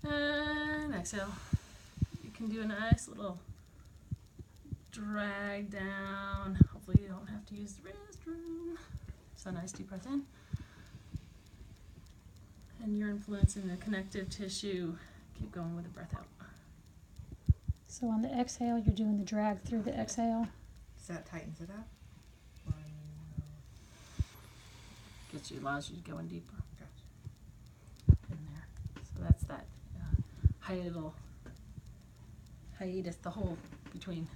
And exhale. You can do a nice little drag down. Hopefully you don't have to use the restroom. So nice deep breath in. And you're influencing the connective tissue. Keep going with the breath out. So on the exhale, you're doing the drag through the exhale. So that tightens it up? Gets you, allows you to go in deeper. Gotcha. In there. So that's that hiatus, the hole between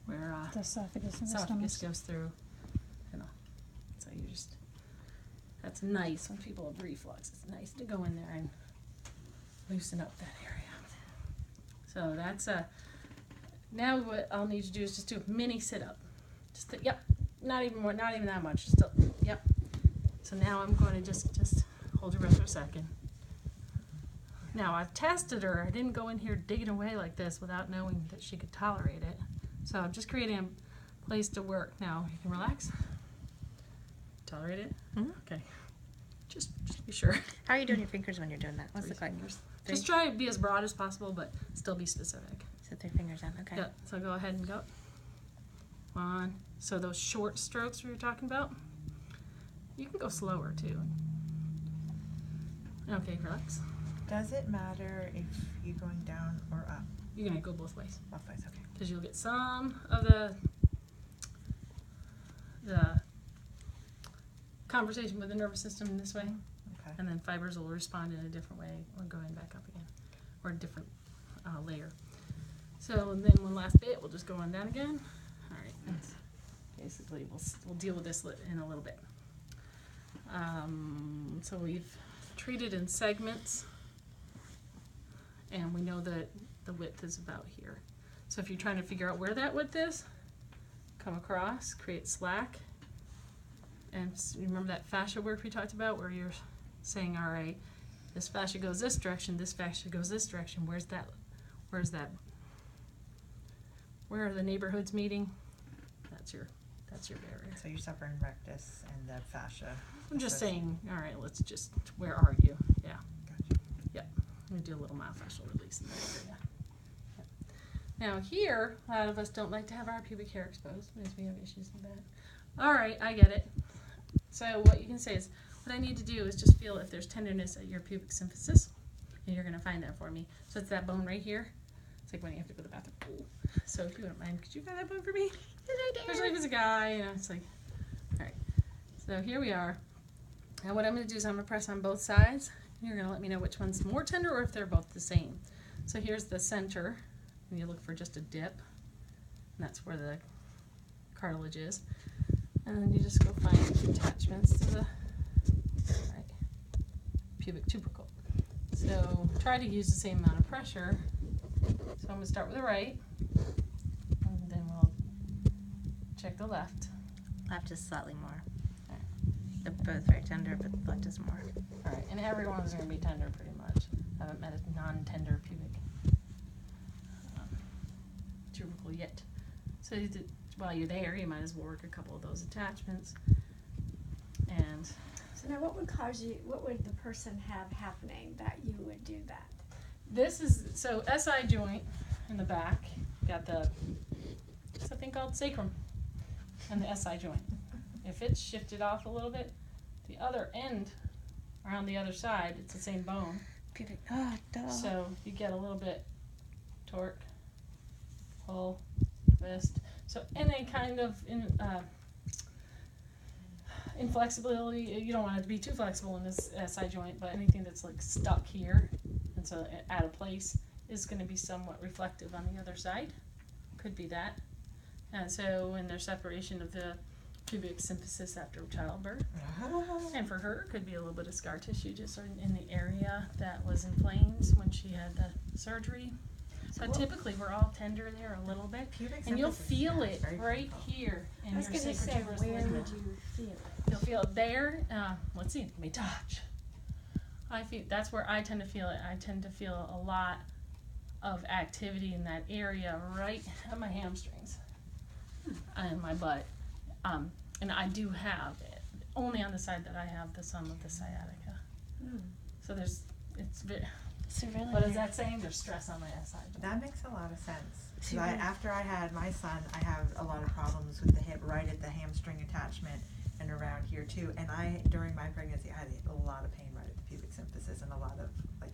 where The esophagus and the esophagus stomach. goes through. You know, so you just, that's nice when people have reflux. It's nice to go in there and loosen up that area. So that's now what I'll need to do is just do a mini sit-up. Just yep, not even more, not even that much. Just yep. So now I'm going to just hold your breath for a second. Now I've tested her. I didn't go in here digging away like this without knowing that she could tolerate it. So I'm just creating a place to work. Now you can relax. Tolerate it? Mm-hmm. Okay. Just be sure. How are you doing your fingers when you're doing that? What's the like? Just try to be as broad as possible, but still be specific. So 3 fingers down. Okay. Yeah. So go ahead and go. 1. So those short strokes we were talking about, you can go slower too. Okay, relax. Does it matter if you're going down or up? You're gonna go both ways. Both ways, okay. Because you'll get some of the conversation with the nervous system in this way, Okay. and then fibers will respond in a different way when going back up again, or a different layer. So then one last bit, we'll just go on down again. All right, that's basically we'll deal with this in a little bit. So we've treated in segments, and we know that the width is about here. So if you're trying to figure out where that width is, come across, create slack, and remember that fascia work we talked about where you're saying, all right, this fascia goes this direction, this fascia goes this direction, where's that, where are the neighborhoods meeting? That's your area. So you're separating rectus and the fascia. I'm just Associated. saying, all right, let's just, where are you? Yeah. Gotcha. Yep. I'm going to do a little myofascial release in that area. Yep. Now here, a lot of us don't like to have our pubic hair exposed because we have issues with that. All right, I get it. So what you can say is, what I need to do is just feel if there's tenderness at your pubic symphysis, and you're going to find that for me. So it's that bone right here. It's like when you have to go to the bathroom. Ooh. So if you wouldn't mind, could you find that bone for me? Especially if it's a guy, you know, it's like, all right. So here we are. Now what I'm going to do is I'm going to press on both sides. You're going to let me know which one's more tender or if they're both the same. So here's the center, and you look for just a dip, and that's where the cartilage is. And then you just go find attachments to the pubic tubercle. So try to use the same amount of pressure. So I'm going to start with the right, and then we'll check the left. Left is slightly more. All right. They're both very tender, but left is more. All right, and everyone's going to be tender pretty much. I haven't met a non-tender pubic tubercle yet. So while you're there, you might as well work a couple of those attachments. And So now what would the person have happening that you would do that? this is, so SI joint in the back, got it's a thing called sacrum and the SI joint. If it's shifted off a little bit, the other end, around the other side, it's the same bone. Pubic. Oh, duh. So you get a little bit torque, pull, twist. So any kind of inflexibility, you don't want it to be too flexible in this SI joint, but anything that's like stuck here and so out of place is going to be somewhat reflective on the other side. Could be that. And so in their separation of the pubic symphysis after childbirth, and for her, it could be a little bit of scar tissue just in the area that was inflamed when she had the surgery. But typically, we're all tender there a little bit, Pubic and you'll symphysis, feel yeah, it very right painful. here in I was your going to say, sacrotuberous where ligament. would you feel it? You'll feel it there. Let's see. Let me touch. That's where I tend to feel it. I tend to feel a lot of activity in that area, right at my hamstrings and my butt. And I do have it only on the side that I have some of the sciatica. Mm. So So really, What is that saying? There's stress on my SI joint. That makes a lot of sense. 'Cause See, I, really- after I had my son, I have a lot of problems with the hip, right at the hamstring attachment and around here too. And during my pregnancy, I had a lot of pain right at the pubic symphysis and a lot of, like,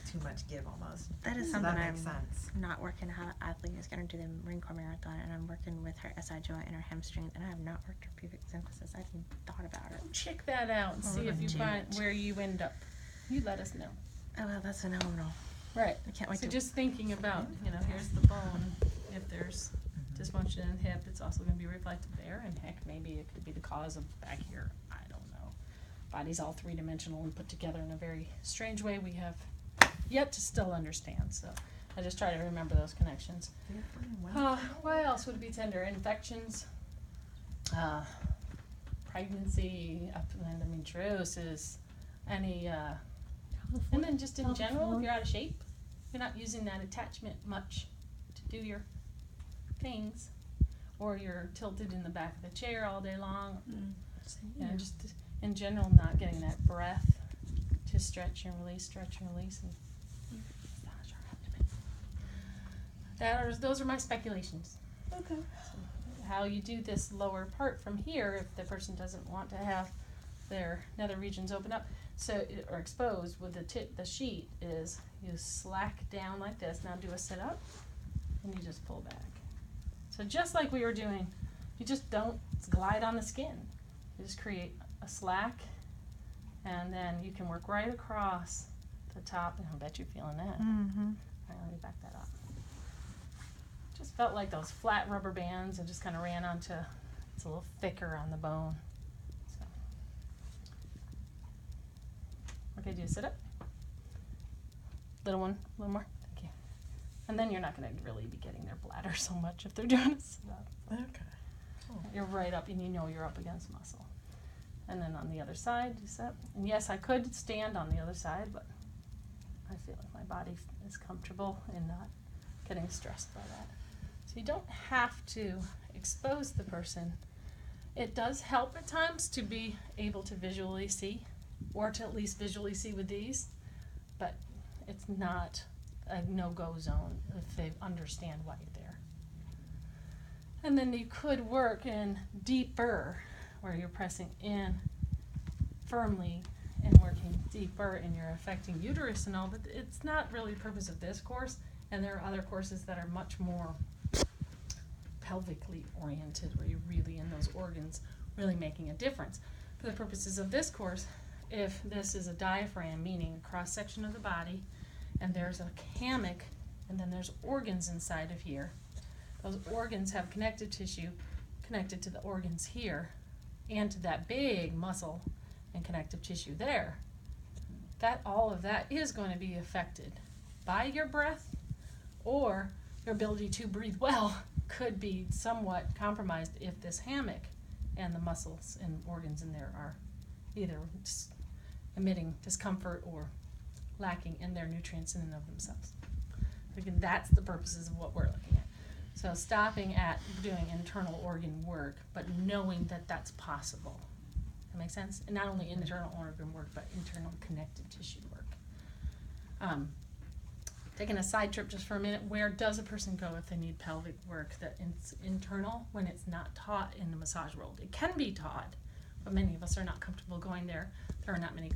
too much give almost. That is So something that makes I'm sense. not working out. Athleen is going to do the Marine Corps Marathon, and I'm working with her SI joint and her hamstring, and I have not worked her pubic symphysis. I haven't even thought about it. Check that out and Oh, see if you damn find it. where you end up. You let us know. Oh, well, that's phenomenal. Right. I can't wait So to. just thinking about, here's the bone. If there's dysfunction in the hip, it's also going to be reflected there. And heck, maybe it could be the cause of back here. I don't know. Body's all three-dimensional and put together in a very strange way we have yet to still understand. So I just try to remember those connections. What else would be tender? Infections, pregnancy, endometriosis, any, and then just in general, if you're out of shape, you're not using that attachment much to do your things, or you're tilted in the back of the chair all day long, just in general not getting that breath to stretch and release, and massage your abdomen. Those are my speculations. Okay. How you do this lower part from here, if the person doesn't want to have their nether regions open up or exposed with the sheet, is you slack down like this. Now do a sit up and you just pull back. So just like we were doing, you just don't glide on the skin. You just create a slack, and then you can work right across the top. And I bet you're feeling that. Mm-hmm. All right, let me back that up. Just felt like those flat rubber bands and just kind of ran onto, it's a little thicker on the bone. So. Okay, do a sit up. Little one, a little more. Thank you. And then you're not going to really be getting their bladder so much if they're doing a sit up. Okay. You're right up, and you're up against muscle. And then on the other side, do sit. And yes, I could stand on the other side, but I feel like my body is comfortable in not getting stressed by that. So you don't have to expose the person. It does help at times to be able to visually see, or to at least visually see with these, but it's not a no-go zone if they understand why you're there. And then you could work in deeper, where you're pressing in firmly and working deeper, and you're affecting uterus and all, but it's not really the purpose of this course. And there are other courses that are much more pelvically oriented, where you're really in those organs, really making a difference. For the purposes of this course, if this is a diaphragm, meaning a cross-section of the body, and there's a hammock, and then there's organs inside of here, those organs have connective tissue connected to the organs here, and to that big muscle and connective tissue there. All of that is going to be affected by your breath, or your ability to breathe well could be somewhat compromised if this hammock and the muscles and organs in there are either emitting discomfort or lacking in their nutrients in and of themselves. Again, that's the purposes of what we're looking at. So stopping at doing internal organ work, but knowing that that's possible. That makes sense? And not only internal organ work, but internal connective tissue work. Taking a side trip just for a minute, where does a person go if they need pelvic work that's internal when it's not taught in the massage world? It can be taught, but many of us are not comfortable going there. There are not many